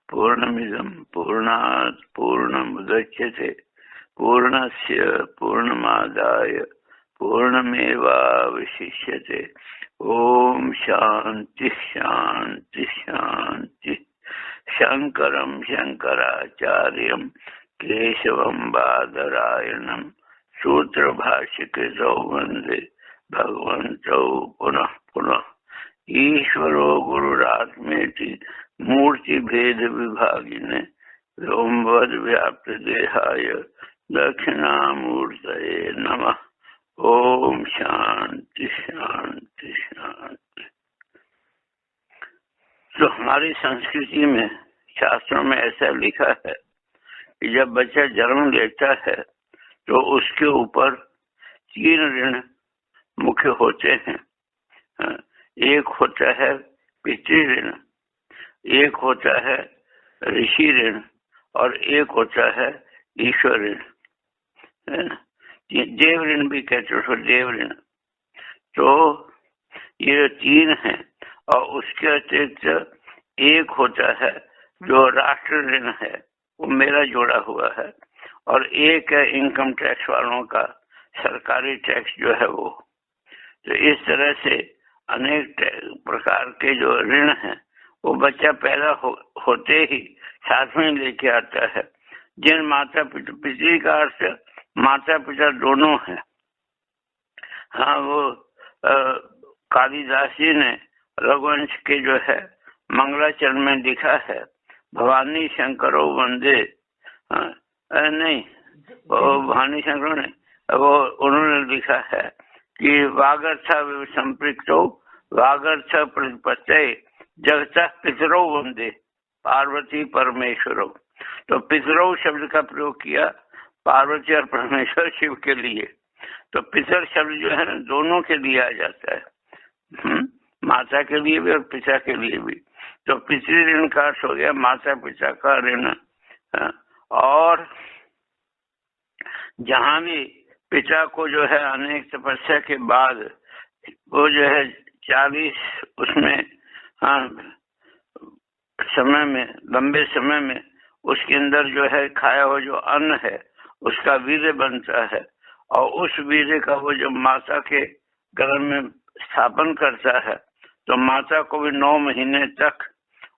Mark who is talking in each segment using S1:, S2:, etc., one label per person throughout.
S1: पूर्णमिदं पूर्णात् पूर्णमुदच्यते पूर्णस्य पूर्णमादाय पूर्णमेवावशिष्यते। ओम शांति शांति शांति। शंकरं शंकराचार्यं केशवं बादरायणं सूत्रभाष्यकृतौ वन्दे भगवन्तौ पुनः पुनः। ईश्वरो गुरुरात्मेति मूर्ति भेद विभागिने व्योमवद् व्याप्त देहाय दक्षिणामूर्तये नमः। ओम शांति शांति शांति। तो हमारी संस्कृति में, शास्त्रों में ऐसा लिखा है कि जब बच्चा जन्म लेता है तो उसके ऊपर 3 ऋण मुख्य होते हैं। एक होता है पितृ ऋण, एक होता है ऋषि ऋण और एक होता है ईश्वर ऋण। देव ऋण भी कहते हो, देव ऋण। तो ये 3 हैं और उसके अतिरिक्त एक होता है जो राष्ट्र ऋण है, वो मेरा जोड़ा हुआ है, और एक है इनकम टैक्स वालों का सरकारी टैक्स जो है वो। तो इस तरह से अनेक प्रकार के जो ऋण हैं वो बच्चा पैदा होते ही साथ में लेके आता है। जिन माता पिता, पितृ का अर्थ माता पिता दोनों हैं। हाँ, वो कालिदास जी ने रघुवंश के जो है मंगलाचरण में लिखा है, भवानी शंकरो वंदे। नहीं, वो भवानी शंकर ने वो उन्होंने लिखा है कि वागर्थ संपृक्तो वागर्थ प्रतिपत्तये जगतः पितरौ वंदे पार्वती परमेश्वरों। तो पितरौ शब्द का प्रयोग किया पार्वती और परमेश्वर शिव के लिए। तो पितर शब्द जो है ना, दोनों के लिए आ जाता है, माता के लिए भी और पिता के लिए भी। तो पितृ ऋण का अर्थ हो गया माता पिता का ऋण। और जहाँ भी पिता को जो है अनेक तपस्या के बाद वो जो है 40 उसमें समय में, लंबे समय में उसके अंदर जो है खाया हुआ जो अन्न है उसका वीर्य बनता है, और उस वीर्य का वो जब माता के गर्भ में स्थापन करता है तो माता को भी 9 महीने तक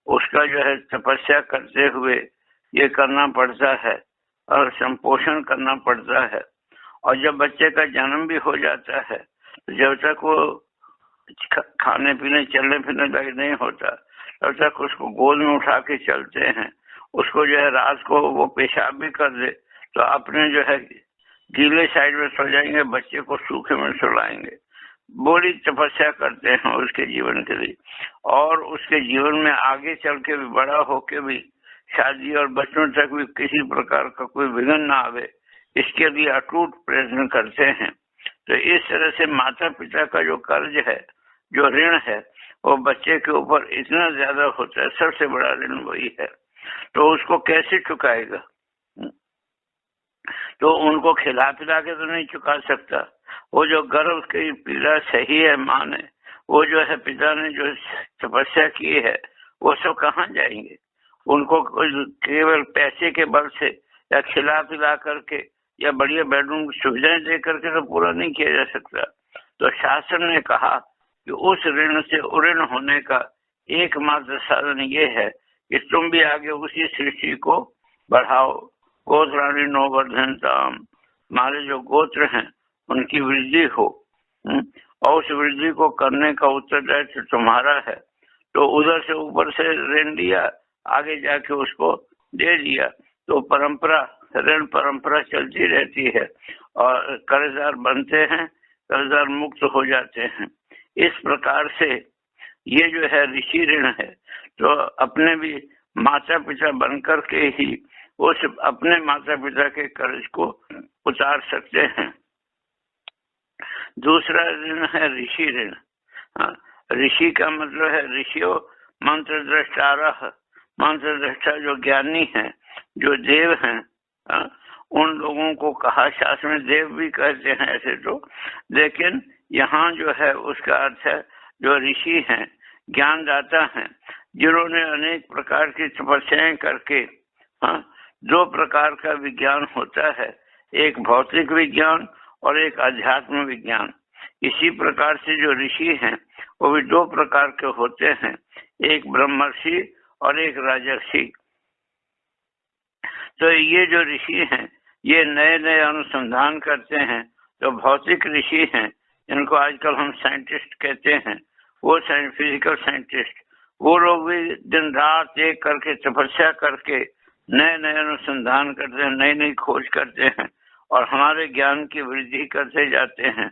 S1: उसका जो है तपस्या करते हुए ये करना पड़ता है और संपोषण करना पड़ता है। और जब बच्चे का जन्म भी हो जाता है तो जब तक वो खाने पीने चलने फिरने लगे नहीं होता तब तक उसको गोद में उठा के चलते हैं। उसको जो है रात को वो पेशाब भी कर दे तो अपने जो है गीले साइड में सो जाएंगे, बच्चे को सूखे में सुलाएंगे। बड़ी तपस्या करते हैं उसके जीवन के लिए, और उसके जीवन में आगे चल के भी, बड़ा होके भी, शादी और बच्चों तक भी किसी प्रकार का कोई विघ्न ना आवे, इसके लिए अटूट प्रयत्न करते हैं। तो इस तरह से माता पिता का जो कर्ज है, जो ऋण है, वो बच्चे के ऊपर इतना ज्यादा होता है, सबसे बड़ा ऋण वही है। तो उसको कैसे चुकाएगा? तो उनको खिला पिला के तो नहीं चुका सकता। वो जो गर्भ की पीड़ा सही है माँ ने, वो जो है पिता ने जो तपस्या की है, वो सब कहाँ जाएंगे? उनको केवल पैसे के बल से या खिला पिला करके या बढ़िया बेडरूम की सुविधाएं दे करके तो पूरा नहीं किया जा सकता। तो शास्त्र ने कहा कि उस ऋण से उऋण होने का एकमात्र साधन ये है कि तुम भी आगे उसी सृष्टि को बढ़ाओ। गोत्राणी नो वर्धनताम, हमारे जो गोत्र हैं उनकी वृद्धि हो, और उस वृद्धि को करने का उत्तरदायित्व तुम्हारा है। तो उधर से ऊपर से ऋण लिया, आगे जाके उसको दे दिया, तो परंपरा, ऋण परंपरा चलती रहती है और कर्जदार बनते हैं, कर्जदार मुक्त हो जाते हैं। इस प्रकार से ये जो है ऋषि ऋण है, तो अपने भी माता पिता बनकर के ही उस अपने माता पिता के कर्ज को उतार सकते हैं। दूसरा ऋण है ऋषि ऋण। ऋषि का मतलब है ऋषियों मंत्र दृष्टारह, मंत्र दृष्टा जो ज्ञानी हैं, जो देव हैं, उन लोगों को कहा, शास्त्र में देव भी कहते हैं ऐसे तो, लेकिन यहाँ जो है उसका अर्थ है जो ऋषि हैं, ज्ञानदाता हैं। जिन्होंने अनेक प्रकार की तपस्याएं करके, हाँ, दो प्रकार का विज्ञान होता है, एक भौतिक विज्ञान और एक अध्यात्म विज्ञान। इसी प्रकार से जो ऋषि हैं वो भी दो प्रकार के होते हैं, एक ब्रह्मर्षि और एक राजर्षि। तो ये जो ऋषि हैं ये नए नए अनुसंधान करते हैं। जो भौतिक ऋषि हैं इनको आजकल हम साइंटिस्ट कहते हैं, वो फिजिकल साइंटिस्ट, वो लोग भी दिन रात एक करके तपस्या करके नए नए अनुसंधान करते हैं, नई नई खोज करते हैं और हमारे ज्ञान की वृद्धि करते जाते हैं।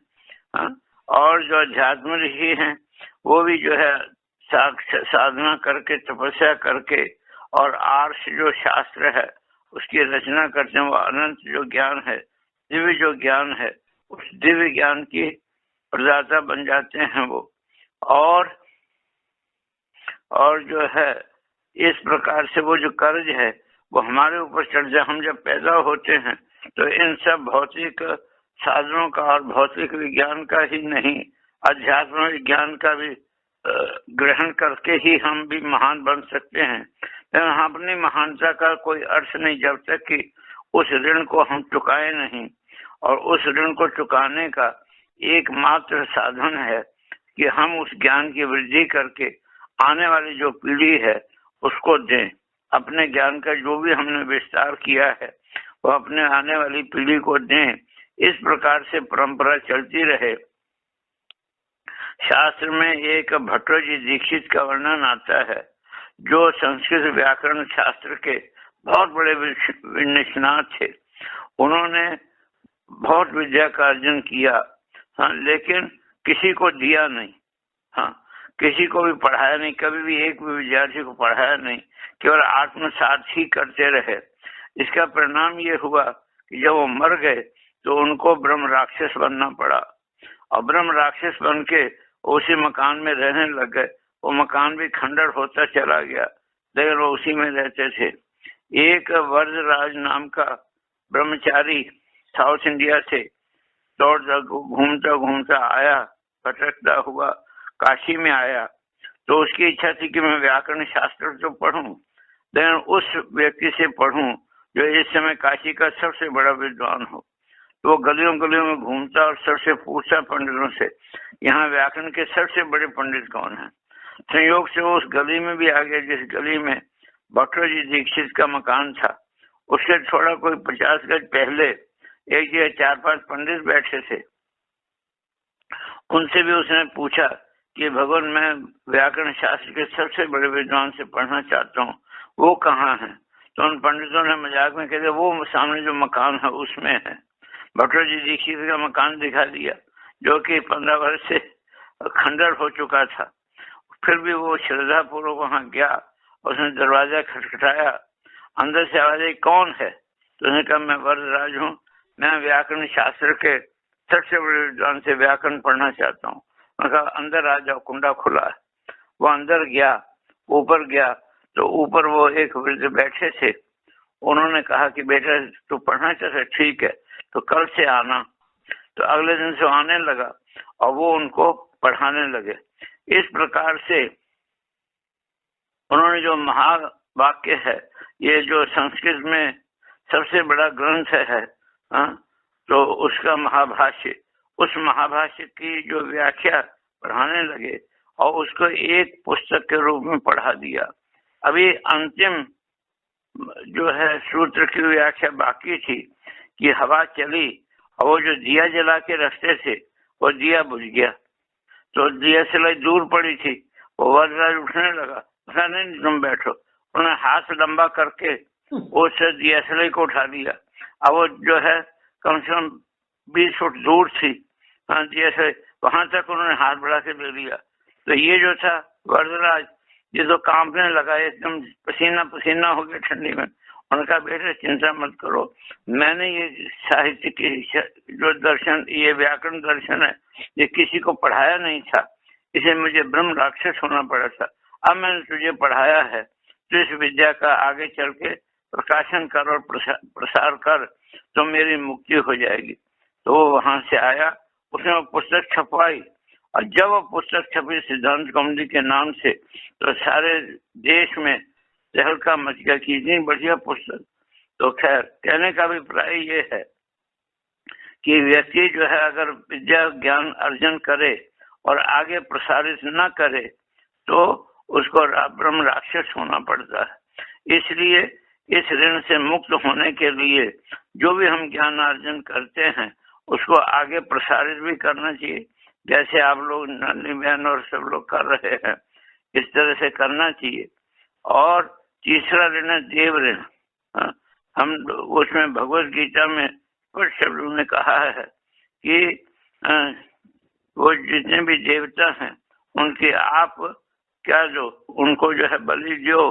S1: हाँ? और जो अध्यात्म ऋषि हैं वो भी जो है साधना करके, तपस्या करके और आर्ष जो शास्त्र है उसकी रचना करते हैं। वो अनंत जो ज्ञान है, दिव्य जो ज्ञान है, उस दिव्य ज्ञान की प्रदाता बन जाते हैं वो। और जो है इस प्रकार से वो जो कर्ज है वो हमारे ऊपर चढ़ जाए। हम जब पैदा होते हैं तो इन सब भौतिक साधनों का और भौतिक विज्ञान का ही नहीं, अध्यात्म विज्ञान का भी ग्रहण करके ही हम भी महान बन सकते हैं। लेकिन हम अपनी महानता का कोई अर्थ नहीं जब तक कि उस ऋण को हम चुकाए नहीं। और उस ऋण को चुकाने का एकमात्र साधन है कि हम उस ज्ञान की वृद्धि करके आने वाली जो पीढ़ी है उसको दें। अपने ज्ञान का जो भी हमने विस्तार किया है वो अपने आने वाली पीढ़ी को दें। इस प्रकार से परंपरा चलती रहे। शास्त्र में एक भट्टोजी दीक्षित का वर्णन आता है, जो संस्कृत व्याकरण शास्त्र के बहुत बड़े निष्णात थे। उन्होंने बहुत विद्या का अर्जन किया, हाँ, लेकिन किसी को दिया नहीं, हाँ, किसी को भी पढ़ाया नहीं, कभी भी एक भी विद्यार्थी को पढ़ाया नहीं, केवल आत्मसात ही करते रहे। इसका परिणाम ये हुआ कि जब वो मर गए तो उनको ब्रह्म राक्षस बनना पड़ा और ब्रह्म राक्षस बन के उसी मकान में रहने लग गए। वो मकान भी खंडर होता चला गया, लेकिन वो उसी में रहते थे। एक वरदराज नाम का ब्रह्मचारी साउथ इंडिया से दौड़ता घूमता घूमता आया, भटकता हुआ काशी में आया। तो उसकी इच्छा थी कि मैं व्याकरण शास्त्र तो पढ़ूं, लेकिन उस व्यक्ति से पढ़ूं जो इस समय काशी का सबसे बड़ा विद्वान हो। तो वो गलियों गलियों में घूमता और सबसे पूछता पंडितों से, यहाँ व्याकरण के सबसे बड़े पंडित कौन है। संयोग से वो उस गली में भी आ गया जिस गली में भट्टोजी दीक्षित का मकान था। उससे थोड़ा कोई 50 गज पहले एक जगह 4-5 पंडित बैठे थे। उनसे भी उसने पूछा कि भगवान मैं व्याकरण शास्त्र के सबसे बड़े विद्वान से पढ़ना चाहता हूँ, वो कहाँ है। तो उन पंडितों ने मजाक में कहते वो सामने जो मकान है उसमें है। भट्टोजी दीक्षित का मकान दिखा दिया जो कि 15 वर्ष से खंडर हो चुका था। फिर भी वो श्रद्धा पूर्वक वहां गया, उसने दरवाजा खटखटाया, अंदर से आवाज आई कौन है। तो उसने कहा मैं वरदराज हूँ, मैं व्याकरण शास्त्र के सबसे बड़े विद्वान से व्याकरण पढ़ना चाहता हूँ। मैं कहा अंदर आ जाओ, कुंडा खुला है। वो अंदर गया, ऊपर गया तो ऊपर वो एक वृद्ध बैठे थे। उन्होंने कहा कि बेटा तू पढ़ना चाहता है, ठीक है तो कल से आना। तो अगले दिन से आने लगा और वो उनको पढ़ाने लगे। इस प्रकार से उन्होंने जो महावाक्य है, ये जो संस्कृत में सबसे बड़ा ग्रंथ है, तो उसका महाभाष्य, उस महाभाष्य की जो व्याख्या पढ़ाने लगे और उसको एक पुस्तक के रूप में पढ़ा दिया। अभी अंतिम जो है सूत्र की व्याख्या बाकी थी कि हवा चली और वो जो दिया जला के रखते थे वो दिया बुझ गया। तो दिया से दूर पड़ी थी। वो वरदराज उठने लगा, नहीं तुम बैठो। उन्होंने हाथ लंबा करके उस दिया सलाई को उठा दिया। अब वो जो है कम से कम 20 फुट दूर थी दिया सलाई, वहां तक उन्होंने हाथ बढ़ा के ले लिया। तो ये जो था वरदराज ये तो कांपने लगा, एकदम पसीना पसीना हो गया ठंडी में। उनका बेटे चिंता मत करो, मैंने ये साहित्य की जो दर्शन, ये व्याकरण दर्शन है, ये किसी को पढ़ाया नहीं था, इसे मुझे ब्रह्म राक्षस होना पड़ा था। अब मैंने तुझे पढ़ाया है तो इस विद्या का आगे चल के प्रकाशन कर और प्रसार कर, तो मेरी मुक्ति हो जाएगी। तो वो वहां से आया, उसने वो पुस्तक छपवाई और जब वो पुस्तक छपी सिद्धांत कौमुदी के नाम से, तो सारे देश में तहलका मच गया कि इतनी बढ़िया पुस्तक। तो खैर, कहने का अभिप्राय ये है कि व्यक्ति जो है अगर विद्या ज्ञान अर्जन करे और आगे प्रसारित न करे तो उसको ब्रह्म राक्षस होना पड़ता है। इसलिए इस ऋण से मुक्त होने के लिए जो भी हम ज्ञान अर्जन करते हैं उसको आगे प्रसारित भी करना चाहिए, जैसे आप लोग नलिनी बहन और सब लोग कर रहे हैं, इस तरह से करना चाहिए। और तीसरा ऋण है देव ऋण। हम उसमें भगवत गीता में कुछ शब्दों ने कहा है कि वो जितने भी देवता हैं उनके आप क्या दो, उनको जो है बलि दो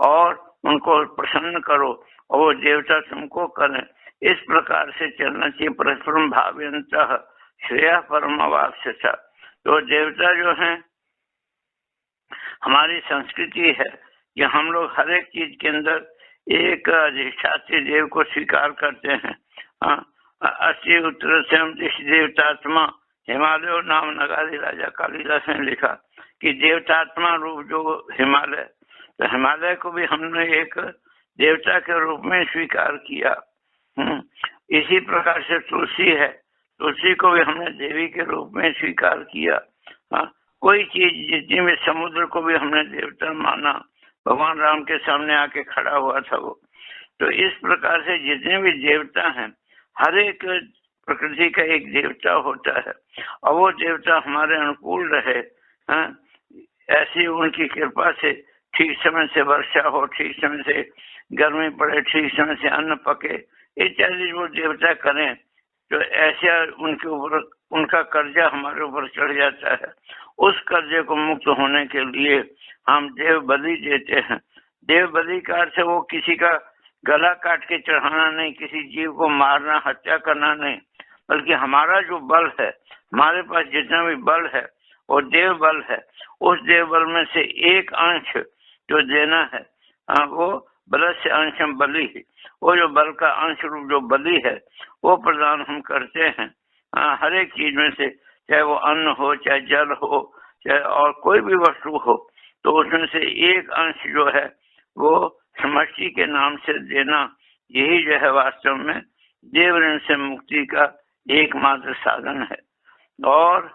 S1: और उनको प्रसन्न करो और वो देवता तुमको करें। इस प्रकार से चलना चाहिए। परस्परम भावयन्तः श्रेयः परमवाप्स्यथ। तो देवता जो हैं, हमारी संस्कृति है कि हम लोग हर एक चीज के अंदर एक अधिष्ठात्री देव को स्वीकार करते हैं। अस्ति उत्तर से हम देवतात्मा हिमालय नाम नगारी राजा कालिदास ने लिखा कि देवतात्मा रूप जो हिमालय, तो हिमालय को भी हमने एक देवता के रूप में स्वीकार किया। इसी प्रकार से तुलसी है, तुलसी को भी हमने देवी के रूप में स्वीकार किया। कोई चीज जितनी भी, समुद्र को भी हमने देवता माना, भगवान राम के सामने आके खड़ा हुआ था वो। तो इस प्रकार से जितने भी देवता हैं, हर एक प्रकृति का एक देवता होता है और वो देवता हमारे अनुकूल रहे। ऐसी उनकी कृपा से ठीक समय से वर्षा हो, ठीक समय से गर्मी पड़े, ठीक समय से अन्न पके, इत्यादि वो देवता करें तो ऐसा उनके ऊपर उनका कर्जा हमारे ऊपर चढ़ जाता है। उस कर्जे को मुक्त होने के लिए हम देव बलि देते हैं। देव बलि का अर्थ वो किसी का गला काट के चढ़ाना नहीं, किसी जीव को मारना, हत्या करना नहीं, बल्कि हमारा जो बल है, हमारे पास जितना भी बल है वो देव बल है। उस देव बल में से एक अंश जो देना है, वो बल से अंश बलि, वो जो बल का अंश रूप जो बलि है वो प्रदान हम करते हैं। हर एक चीज में से, चाहे वो अन्न हो, चाहे जल हो, चाहे और कोई भी वस्तु हो, तो उसमें से एक अंश जो है वो समष्टि के नाम से देना, यही जो है वास्तव में देव ऋण से मुक्ति का एकमात्र साधन है। और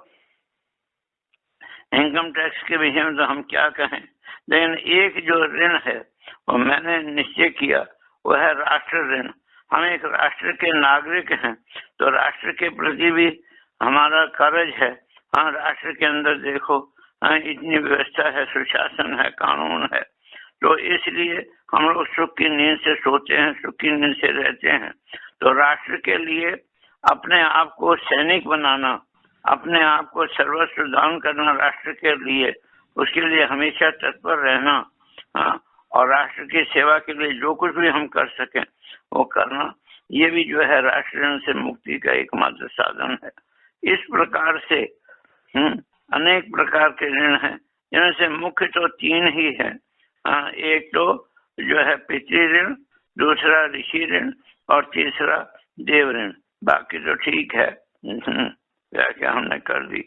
S1: इनकम टैक्स के विषय में तो हम क्या कहें, लेकिन एक जो ऋण है वो मैंने निश्चय किया, वो है राष्ट्र ऋण। हम एक राष्ट्र के नागरिक हैं, तो राष्ट्र के प्रति भी हमारा कर्ज है। राष्ट्र के अंदर देखो, इतनी व्यवस्था है, सुशासन है, कानून है, तो इसलिए हम लोग सुख की नींद से सोते हैं, सुख की नींद से रहते हैं। तो राष्ट्र के लिए अपने आप को सैनिक बनाना, अपने आप को सर्वस्व दान करना राष्ट्र के लिए, उसके लिए हमेशा तत्पर रहना, और राष्ट्र की सेवा के लिए जो कुछ भी हम कर सकें वो करना, ये भी जो है राष्ट्र ऋण से मुक्ति का एकमात्र साधन है। इस प्रकार से अनेक प्रकार के ऋण हैं, इनमें से मुख्य तो तीन ही है। एक तो जो है पितृ ऋण, दूसरा ऋषि ऋण और तीसरा देव ऋण। बाकी तो ठीक है, व्याख्या हमने कर दी।